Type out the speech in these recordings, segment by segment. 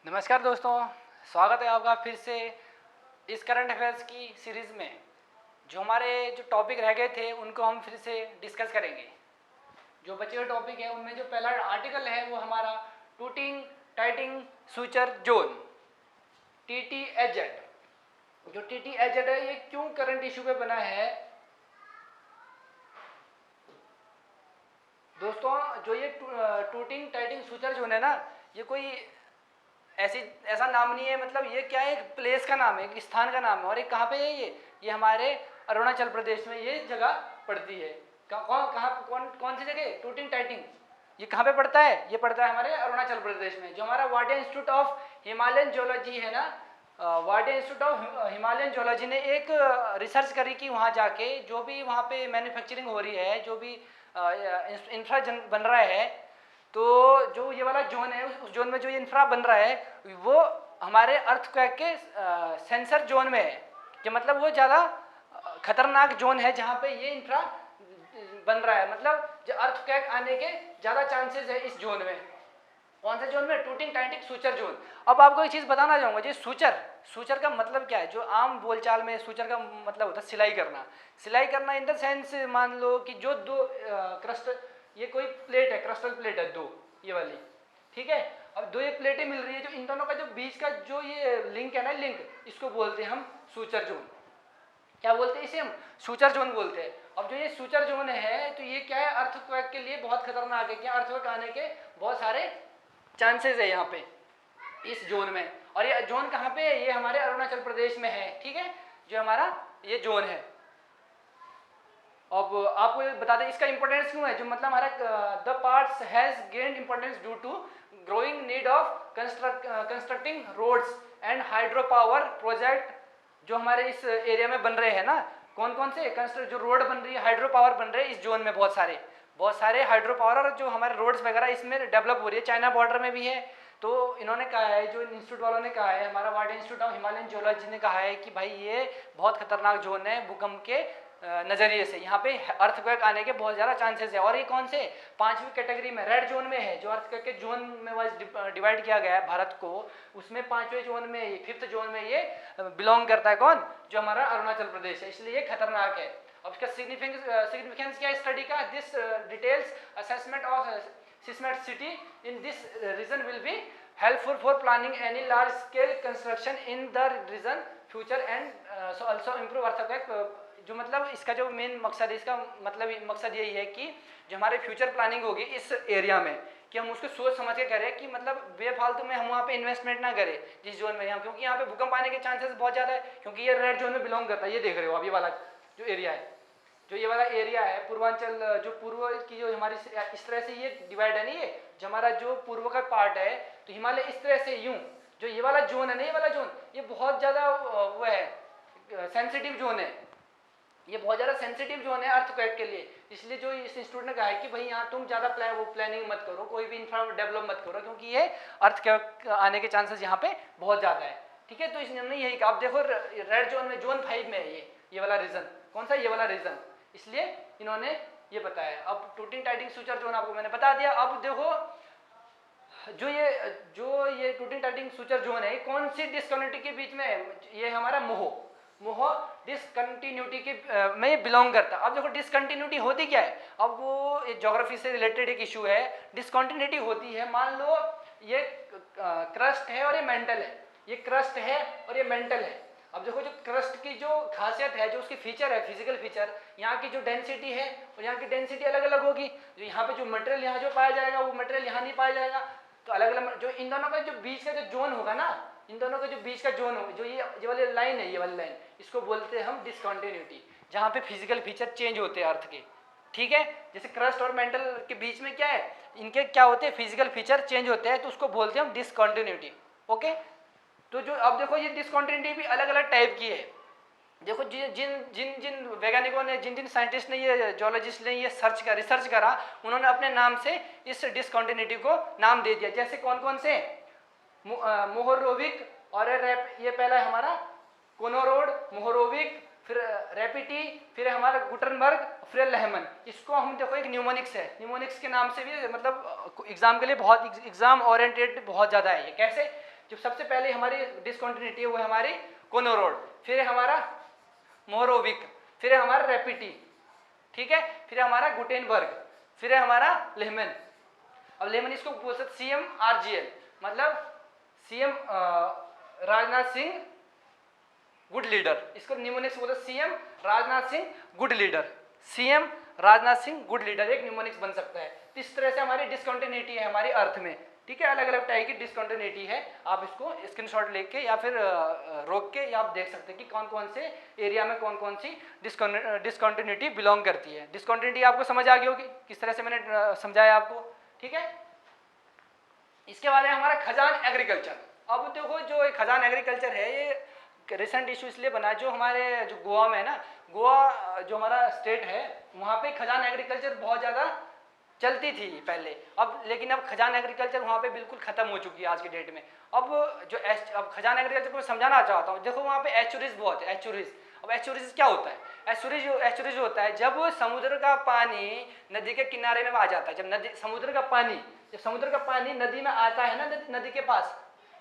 नमस्कार दोस्तों, स्वागत है आपका फिर से इस करंट अफेयर्स की सीरीज़ में। जो हमारे टॉपिक रह गए थे उनको हम फिर से डिस्कस करेंगे। जो बचे हुए टॉपिक है उनमें जो पहला आर्टिकल है वो हमारा टूटिंग टाइटिंग सुचर जोन, TTHZ। जो TTHZ है ये क्यों करंट इशू पे बना है दोस्तों? जो ये टूटिंग टाइटिंग सुचर जोन है ना, ये कोई ऐसा नाम नहीं है। मतलब ये क्या है, एक प्लेस का नाम है, एक स्थान का नाम है। और ये कहाँ पे है? ये हमारे अरुणाचल प्रदेश में ये जगह पड़ती है। कौन सी जगह? टूटिंग टाइटिंग। ये कहाँ पे पड़ता है? ये पड़ता है हमारे अरुणाचल प्रदेश में। जो हमारा Wadia institute of Himalayan geology है ना, Wadia institute of Himalayan geology ने एक रिसर्च करी कि वहाँ जाके जो भी वहाँ पे मैन्युफैक्चरिंग हो रही है, जो भी इंफ्रा बन रहा है, तो जो ये वाला जोन है, उस जोन में जो ये इंफ्रा बन रहा है वो हमारे अर्थक्वेक के सेंसर जोन में है। कि मतलब वो ज़्यादा खतरनाक जोन है जहाँ पे ये इंफ्रा बन रहा है। मतलब जो अर्थक्वेक आने के ज़्यादा चांसेस है इस जोन में। कौन से जोन में? Tooting टाइटिंग suture zone. अब आपको एक चीज़ बताना चाहूँगा, जी सूचर का मतलब क्या है? जो आम बोलचाल में सूचर का मतलब होता है सिलाई करना। सिलाई करना इन द सेंस, मान लो कि जो दो क्रस्ट, ये कोई प्लेट है, क्रस्टल प्लेट है दो, ये वाली, ठीक है। अब दो ये प्लेटें मिल रही है, जो इन दोनों का जो बीच का जो ये लिंक है ना, लिंक, इसको बोलते हैं हम सूचर जोन। क्या बोलते हैं इसे? हम सूचर जोन बोलते हैं। अब जो ये सूचर जोन है, तो ये क्या है, अर्थक्वेक के लिए बहुत खतरनाक है। क्या? अर्थक्वेक आने के बहुत सारे चांसेस है यहाँ पे इस जोन में। और ये जोन कहाँ पे है? ये हमारे अरुणाचल प्रदेश में है, ठीक है, जो हमारा ये जोन है। अब आपको बता दें इसका इंपॉर्टेंस क्यों है। जो मतलब हमारा the parts has gained importance due to growing need of constructing roads and hydro power project जो हमारे इस एरिया में बन रहे हैं ना। कौन कौन से जो रोड बन रही है, हाइड्रो पावर बन रहे हैं इस जोन में, बहुत सारे हाइड्रो पावर और जो हमारे रोड्स वगैरह इसमें डेवलप हो रही है। चाइना बॉर्डर में भी है। तो इन्होंने कहा है, जो इंस्टीट्यूट वालों ने कहा है, हमारा Wadia institute of Himalayan geology ने कहा है कि भाई ये बहुत खतरनाक जोन है भूकंप के नज़रिए से। यहाँ पे अर्थक्वेक आने के बहुत ज़्यादा चांसेस है। और ये कौन से? 5वीं कैटेगरी में, रेड जोन में है। जो अर्थक्वेक के जोन में वाइज डिवाइड किया गया है भारत को, उसमें 5वें जोन में, 5th जोन में ये बिलोंग करता है। कौन? जो हमारा अरुणाचल प्रदेश है। इसलिए ये खतरनाक है। अब इसका सिग्निफिकेंस क्या है स्टडी का? This details assessment of seismicity in this region will be helpful for planning any large scale construction in the region future and so also improve earthquake। जो मतलब इसका जो मेन मकसद है, इसका मतलब मकसद यही है कि जो हमारे फ्यूचर प्लानिंग होगी इस एरिया में, कि हम उसको सोच समझ के करें, कि मतलब बेफालतू में हम वहाँ पे इन्वेस्टमेंट ना करें जिस जोन में यहाँ, क्योंकि यहाँ पे भूकंप आने के चांसेस बहुत ज़्यादा है। क्योंकि ये रेड जोन में बिलोंग करता है। ये देख रहे हो आप, ये वाला जो एरिया है, जो ये वाला एरिया है पूर्वांचल, जो पूर्व की जो हमारी इस तरह से ये डिवाइड है ना, ये जो हमारा जो पूर्व का पार्ट है, तो हिमालय इस तरह से यूं, जो ये वाला जोन है ना, ये वाला जोन, ये बहुत ज़्यादा वो है, सेंसिटिव जोन है। ये बहुत ज़्यादा सेंसिटिव जोन है अर्थक्वेक के लिए। इसलिए जो इस इंस्टीट्यूट ने कहा है कि भाई यहाँ तुम ज़्यादा प्लानिंग मत करो, कोई भी इंफ्रा डेवलप मत करो, क्योंकि ये अर्थक्वेक आने के चांसेस यहाँ पे बहुत ज़्यादा है, ठीक है। तो इसने यही कहा। आप देखो रेड जोन में, जोन 5 में है ये वाला रीजन। कौन सा? ये वाला रीजन। इसलिए इन्होंने ये बताया। अब टूटिंग टाइटिंग सूचर जोन आपको मैंने बता दिया। अब देखो जो ये टूटिंग टाइटिंग सूचर जोन है, कौन सी डिसकंटिन्यूटी के बीच में है? ये हमारा मोह डिसकंटिन्यूटी के में ये बिलोंग करता है। अब देखो डिसकंटिन्यूटी होती क्या है? अब वो ज्योग्राफी से रिलेटेड एक इशू है। डिसकंटिन्यूटी होती है, मान लो ये क्रस्ट है और ये मेंटल है, ये क्रस्ट है और ये मेंटल है। अब देखो जो क्रस्ट की जो खासियत है, जो उसकी फीचर है, फिजिकल फीचर, यहाँ की जो डेंसिटी है और यहाँ की डेंसिटी अलग अलग होगी। जो यहाँ पे जो मटेरियल यहाँ जो पाया जाएगा वो मटेरियल यहाँ नहीं पाया जाएगा। तो अलग अलग जो इन दोनों का जो बीच का जो जोन होगा ना, इन दोनों का जो बीच का जोन होगा, जो ये वाली लाइन है, ये वाली लाइन, इसको बोलते हैं हम डिसकंटिन्यूटी, जहाँ पे फिजिकल फीचर चेंज होते हैं अर्थ के, ठीक है। जैसे क्रस्ट और मेंटल के बीच में क्या है, इनके क्या होते हैं, फिजिकल फीचर चेंज होते हैं, तो उसको बोलते हैं हम डिसकंटिन्यूटी, ओके। तो जो अब देखो ये डिसकंटिन्यूटी भी अलग अलग टाइप की है। देखो जिन वैज्ञानिकों ने, जिन साइंटिस्ट ने, ये जियोलॉजिस्ट ने ये रिसर्च करा, उन्होंने अपने नाम से इस डिसकंटिन्यूटी को नाम दे दिया। जैसे कौन कौन से? मोहरोविक और ये पहला है हमारा कोनोरोड, मोहरोविक, फिर रैपिटी, फिर हमारा गुटनबर्ग, फिर लेहमन। इसको हम देखो एक न्यूमोनिक्स है, न्यूमोनिक्स के नाम से भी मतलब एग्जाम के लिए बहुत एग्जाम ओरिएंटेड बहुत ज़्यादा है ये। कैसे? जो सबसे पहले हमारी डिसकंटिन्यूटी है वो है हमारी कोनोरोड, फिर है हमारा मोरोविक, फिर है हमारा रेपिटी, ठीक है, फिर है हमारा गुटेनबर्ग, फिर है हमारा लेहमन। अब लेहमन इसको बोल सकते CMRGL, मतलब CM Rajnath Singh good leader, इसको निमोनिक्स बोलते CM Rajnath Singh good leader, CM Rajnath Singh good leader एक निमोनिक्स बन सकता है। इस तरह से हमारी डिसकंटिन्यूटी है हमारे अर्थ में, ठीक है, अलग अलग टाइप की डिसकंटिन्यूटी है। आप इसको स्क्रीनशॉट लेके या फिर रोक के या आप देख सकते हैं कि कौन कौन से एरिया में कौन कौन सी डिसकंटिन्यूटी बिलोंग करती है। डिसकंटिन्यूटी आपको समझ आ गई होगी किस तरह से मैंने समझाया आपको, ठीक है। इसके बाद है हमारा खजान एग्रीकल्चर। अब देखो जो खजान एग्रीकल्चर है ये रिसेंट इशू इसलिए बना, जो हमारे जो गोवा में है ना, गोवा जो हमारा स्टेट है वहाँ पे खजान एग्रीकल्चर बहुत ज़्यादा चलती थी पहले, अब लेकिन अब खजान एग्रीकल्चर वहाँ पे बिल्कुल खत्म हो चुकी है आज के डेट में। अब खजान एग्रीकल्चर को मैं समझाना चाहता हूँ। देखो वहाँ पे एस्चुरीज बहुत है, एस्चुरीज। अब एस्चुरीज क्या होता है? एस्चुरीज होता है जब समुद्र का पानी नदी के किनारे में आ जाता है, जब समुद्र का पानी नदी में आता है ना, नदी के पास,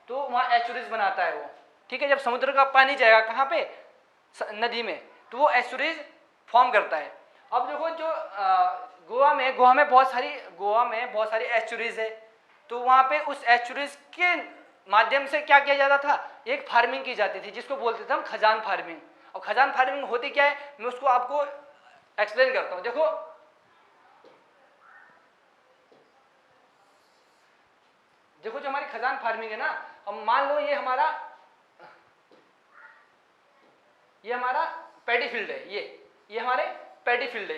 तो वहाँ एस्चुरीज बनाता है वो, ठीक है। जब समुद्र का पानी जाएगा कहाँ पे, नदी में, तो वो एस्चुरीज फॉर्म करता है। अब देखो जो गोवा में बहुत सारी एस्चुरीज है, तो वहाँ पे उस एस्चुरीज के माध्यम से क्या किया जाता था, एक फार्मिंग की जाती थी जिसको बोलते थे हम खजान फार्मिंग। और खजान फार्मिंग होती क्या है, मैं उसको आपको एक्सप्लेन करता हूँ। देखो जो हमारी खजान फार्मिंग है ना, अब मान लो ये हमारा पैडी फील्ड है, ये हमारे पैडी फील्ड है,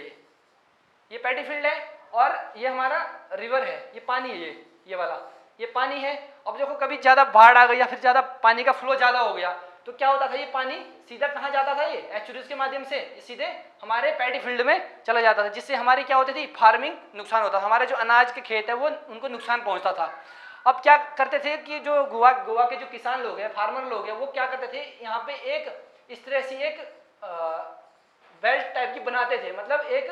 ये पैडी फील्ड है, और ये हमारा रिवर है, ये पानी है, ये वाला ये पानी है। अब देखो कभी ज़्यादा बाढ़ आ गई या फिर ज़्यादा पानी का फ्लो ज़्यादा हो गया तो क्या होता था, ये पानी सीधा कहाँ जाता था, ये एस्चुरीज के माध्यम से सीधे हमारे पैडी फील्ड में चला जाता था, जिससे हमारी क्या होती थी, फार्मिंग नुकसान होता था, हमारे जो अनाज के खेत है वो उनको नुकसान पहुँचता था। अब क्या करते थे कि जो गोवा के जो किसान लोग हैं, फार्मर लोग हैं, वो क्या करते थे, यहाँ पे एक इस तरह से एक बेल्ट टाइप की बनाते थे, मतलब एक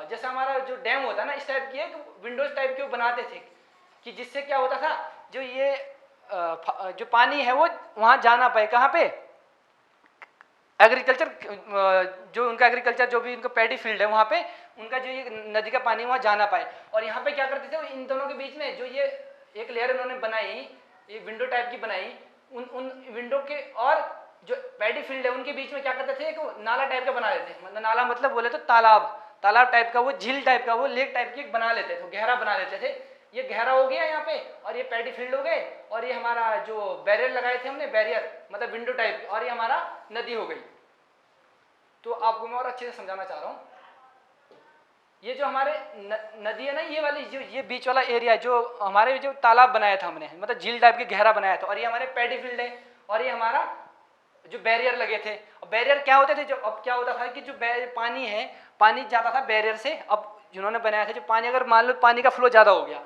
जैसा हमारा जो डैम होता है ना, इस टाइप की एक विंडोज टाइप की वो बनाते थे, कि जिससे क्या होता था, जो ये जो पानी है वो वहाँ जा ना पाए, कहाँ पे, एग्रीकल्चर, जो उनका एग्रीकल्चर जो भी उनका पैडी फील्ड है वहाँ पे उनका जो ये नदी का पानी वहाँ जा ना पाए। और यहाँ पे क्या करते थे, इन दोनों के बीच में जो ये एक लेयर उन्होंने बनाई, ये विंडो टाइप की बनाई, उन विंडो के और जो पैडी फील्ड है उनके बीच में क्या करते थे, एक नाला टाइप का बना लेते, मतलब नाला मतलब बोले तो तालाब टाइप का, वो झील टाइप का, वो लेक टाइप की एक बना लेते थे, गहरा बना लेते थे। ये गहरा हो गया यहाँ पे, और ये पैडी फील्ड हो गए, और ये हमारा जो बैरियर लगाए थे हमने, बैरियर मतलब विंडो टाइप, और ये हमारा नदी हो गई। तो आपको मैं और अच्छे से समझाना चाह रहा हूँ, ये जो हमारे नदी है ना, ये वाली जो ये बीच वाला एरिया जो हमारे जो तालाब बनाया था हमने, मतलब झील टाइप के गहरा बनाया था, और ये हमारे पैडी फील्ड है, और ये हमारा जो बैरियर लगे थे। और बैरियर क्या होते थे, जो अब क्या होता था कि जो पानी है, पानी जाता था बैरियर से। अब जिन्होंने बनाया था, जो पानी अगर मान लो पानी का फ्लो ज़्यादा हो गया,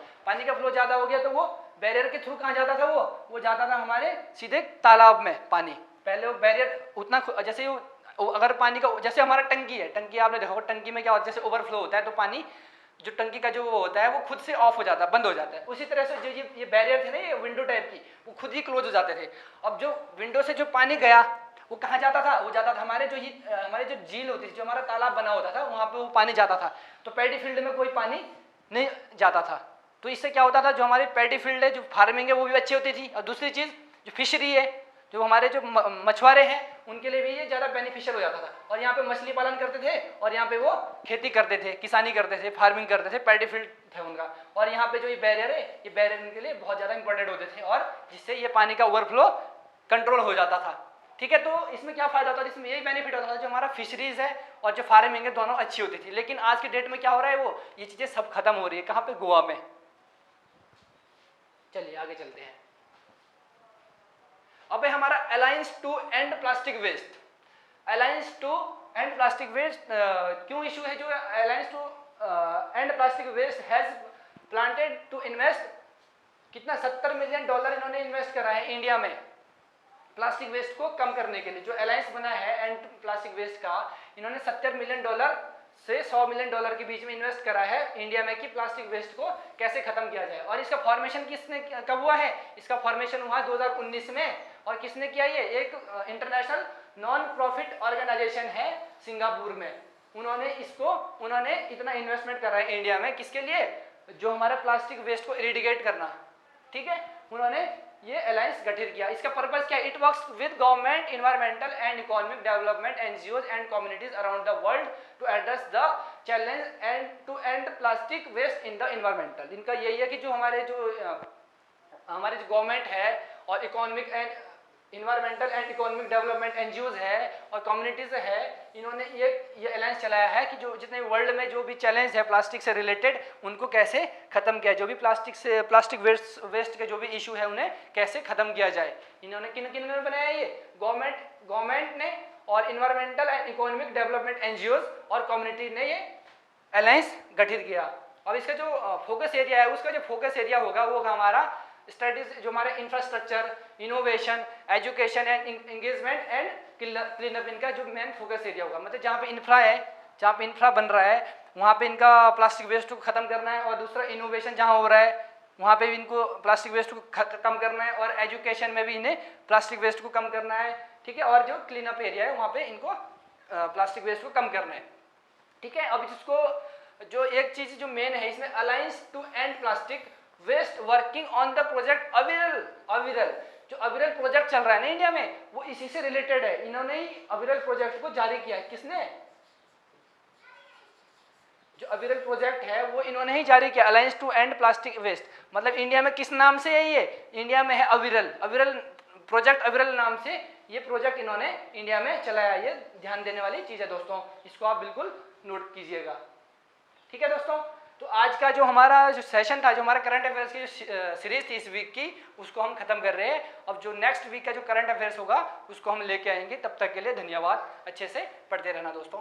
तो वो बैरियर के थ्रू कहाँ जाता था, वो जाता था हमारे सीधे तालाब में पानी। पहले वो बैरियर उतना जैसे अगर पानी का, जैसे हमारा टंकी है, टंकी आपने देखा होगा, टंकी में क्या होता है, जैसे ओवरफ्लो होता है तो पानी जो टंकी का जो वो होता है वो खुद से ऑफ हो जाता है, बंद हो जाता है। उसी तरह से जो ये बैरियर थे ना, ये विंडो टाइप की, वो खुद ही क्लोज हो जाते थे। अब जो विंडो से जो पानी गया वो कहाँ जाता था, वो जाता था हमारे जो झील होती थी, जो हमारा तालाब बना होता था, वहाँ पे वो पानी जाता था। तो पैडी फील्ड में कोई पानी नहीं जाता था। तो इससे क्या होता था, जो हमारी पैडी फील्ड है, जो फार्मिंग है, वो भी अच्छी होती थी। और दूसरी चीज़ जो फिशरी है, जो हमारे जो मछुआरे हैं, उनके लिए भी ये ज़्यादा बेनिफिशियल हो जाता था। और यहाँ पे मछली पालन करते थे, और यहाँ पे वो खेती करते थे, किसानी करते थे, फार्मिंग करते थे, पैडी फील्ड थे उनका। और यहाँ पे जो ये बैरियर है, ये बैरियर उनके लिए बहुत ज़्यादा इंपॉर्टेंट होते थे, और जिससे ये पानी का ओवरफ्लो कंट्रोल हो जाता था। ठीक है, तो इसमें क्या फायदा होता है, इसमें यही बेनिफिट होता था, जो हमारा फिशरीज है और जो फार्मिंग है, दोनों अच्छी होती थी। लेकिन आज के डेट में क्या हो रहा है, वो ये चीज़ें सब खत्म हो रही है। कहाँ पे, गोवा में। चलिए आगे चलते हैं। अब है हमारा alliance to end plastic waste. Alliance to end plastic waste क्यों इशू है, जो alliance to end plastic waste has planted to invest कितना, $70 मिलियन इन्होंने इन्वेस्ट करा है इंडिया में प्लास्टिक वेस्ट को कम करने के लिए। जो अलायंस बना है एंड प्लास्टिक वेस्ट का, इन्होंने $70 मिलियन से $100 मिलियन के बीच में इन्वेस्ट करा है इंडिया में कि प्लास्टिक वेस्ट को कैसे खत्म किया जाए। और इसका फॉर्मेशन किसने कब हुआ है? इसका फॉर्मेशन हुआ 2019 में। और किसने किया? ये एक इंटरनेशनल नॉन प्रॉफिट ऑर्गेनाइजेशन है सिंगापुर में। उन्होंने इतना इन्वेस्टमेंट करा है इंडिया में, किसके लिए? जो हमारा प्लास्टिक वेस्ट को इरिडिकेट करना, ठीक है। उन्होंने ये अलायंस गठित किया। इसका पर्पस क्या है? It works with government, environmental and economic development NGOs and communities around the world to address the challenge and to end plastic waste in the environmental. इनका यही है कि जो हमारे जो गवर्नमेंट है और economic and environmental and economic development NGOs है और कम्युनिटीज है, इन्होंने ये अलायंस चलाया है कि जो जितने वर्ल्ड में जो भी चैलेंज है प्लास्टिक से रिलेटेड उनको कैसे खत्म किया, जो भी प्लास्टिक वेस्ट के जो भी इशू है उन्हें कैसे खत्म किया जाए। इन्होंने किन ने बनाया? ये गवर्नमेंट ने और environmental and economic development NGOs और कम्युनिटी ने ये अलायंस गठित किया। अब इसका जो फोकस एरिया है, उसका जो फोकस एरिया होगा वो होगा हमारा स्टडीज, जो हमारे infrastructure, innovation, education and engagement and clean up, इनका जो मेन फोकस एरिया होगा। मतलब जहाँ पे इंफ्रा बन रहा है वहाँ पे इनका प्लास्टिक वेस्ट को खत्म करना है, और दूसरा इनोवेशन जहाँ हो रहा है वहाँ पे भी इनको प्लास्टिक वेस्ट को कम करना है, और एजुकेशन में भी इन्हें प्लास्टिक वेस्ट को कम करना है, ठीक है। और जो क्लीन अप एरिया है वहाँ पे इनको प्लास्टिक वेस्ट को कम करना है, ठीक है। अब इसको जो एक चीज़ जो मेन है इसमें, alliance to end plastic waste working on the project Aviral. जो अविरल प्रोजेक्ट चल रहा है ना इंडिया में, वो इसी से रिलेटेड है। इन्होंने ही अविरल प्रोजेक्ट को जारी किया है। किसने? जो अविरल प्रोजेक्ट है वो इन्होंने ही जारी किया, alliance to end plastic waste. मतलब इंडिया में किस नाम से है ये? इंडिया में है अविरल प्रोजेक्ट, अविरल नाम से ये प्रोजेक्ट इन्होंने इंडिया में चलाया। ये ध्यान देने वाली चीज है दोस्तों, इसको आप बिल्कुल नोट कीजिएगा, ठीक है दोस्तों। तो आज का जो हमारा जो सेशन था, जो हमारा करंट अफेयर्स की जो सीरीज थी इस वीक की, उसको हम खत्म कर रहे हैं। अब जो नेक्स्ट वीक का जो करंट अफेयर्स होगा उसको हम लेके आएंगे। तब तक के लिए धन्यवाद। अच्छे से पढ़ते रहना दोस्तों।